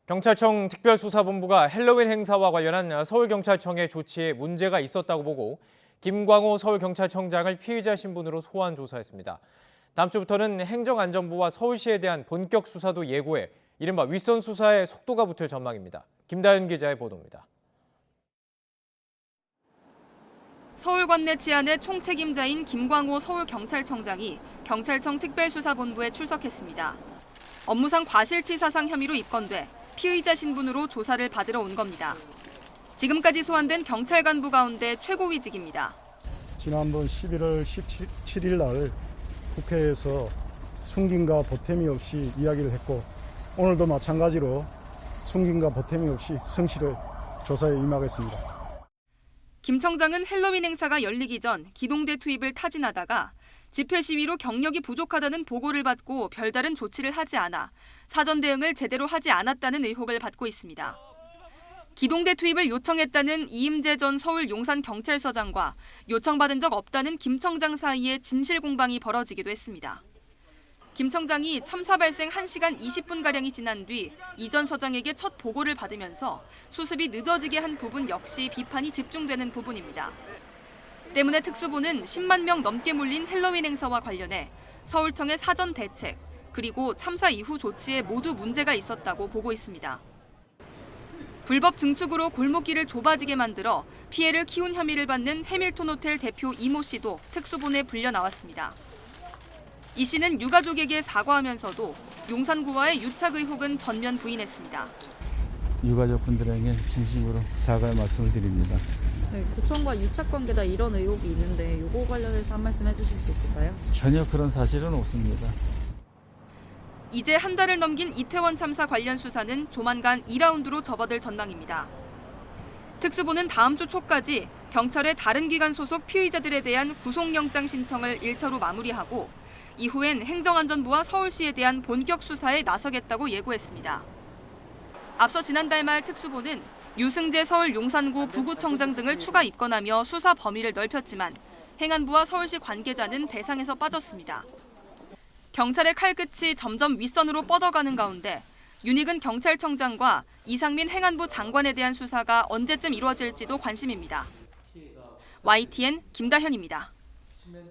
경찰청 특별수사본부가 헬로윈 행사와 관련한 서울경찰청의 조치에 문제가 있었다고 보고 김광호 서울경찰청장을 피의자 신분으로 소환 조사했습니다. 다음 주부터는 행정안전부와 서울시에 대한 본격 수사도 예고해 이른바 윗선 수사에 속도가 붙을 전망입니다. 김다현 기자의 보도입니다. 서울 관내 치안의 총책임자인 김광호 서울경찰청장이 경찰청 특별수사본부에 출석했습니다. 업무상 과실치사상 혐의로 입건돼 피의자 신분으로 조사를 받으러 온 겁니다. 지금까지 소환된 경찰 간부 가운데 최고위직입니다. 지난번 11월 17일 날 국회에서 숨김과 보탬이 없이 이야기를 했고 오늘도 마찬가지로 숨김과 보탬이 없이 성실히 조사에 임하겠습니다. 김 청장은 헬로윈 행사가 열리기 전 기동대 투입을 타진하다가 집회 시위로 경력이 부족하다는 보고를 받고 별다른 조치를 하지 않아 사전 대응을 제대로 하지 않았다는 의혹을 받고 있습니다. 기동대 투입을 요청했다는 이임재 전 서울 용산경찰서장과 요청받은 적 없다는 김 청장 사이에 진실 공방이 벌어지기도 했습니다. 김 청장이 참사 발생 1시간 20분가량이 지난 뒤 이 전 서장에게 첫 보고를 받으면서 수습이 늦어지게 한 부분 역시 비판이 집중되는 부분입니다. 때문에 특수부는 10만 명 넘게 몰린 헬로윈 행사와 관련해 서울청의 사전 대책 그리고 참사 이후 조치에 모두 문제가 있었다고 보고 있습니다. 불법 증축으로 골목길을 좁아지게 만들어 피해를 키운 혐의를 받는 해밀턴 호텔 대표 이모 씨도 특수본에 불려 나왔습니다. 이 씨는 유가족에게 사과하면서도 용산구와의 유착 의혹은 전면 부인했습니다. 유가족분들에게 진심으로 사과의 말씀을 드립니다. 네, 구청과 유착 관계다 이런 의혹이 있는데 이거 관련해서 한 말씀 해주실 수 있을까요? 전혀 그런 사실은 없습니다. 이제 한 달을 넘긴 이태원 참사 관련 수사는 조만간 2라운드로 접어들 전망입니다. 특수부는 다음 주 초까지 경찰의 다른 기관 소속 피의자들에 대한 구속영장 신청을 1차로 마무리하고 이후엔 행정안전부와 서울시에 대한 본격 수사에 나서겠다고 예고했습니다. 앞서 지난달 말 특수부는 유승재 서울 용산구 부구청장 등을 추가 입건하며 수사 범위를 넓혔지만 행안부와 서울시 관계자는 대상에서 빠졌습니다. 경찰의 칼끝이 점점 윗선으로 뻗어가는 가운데 윤익은 경찰청장과 이상민 행안부 장관에 대한 수사가 언제쯤 이루어질지도 관심입니다. YTN 김다현입니다.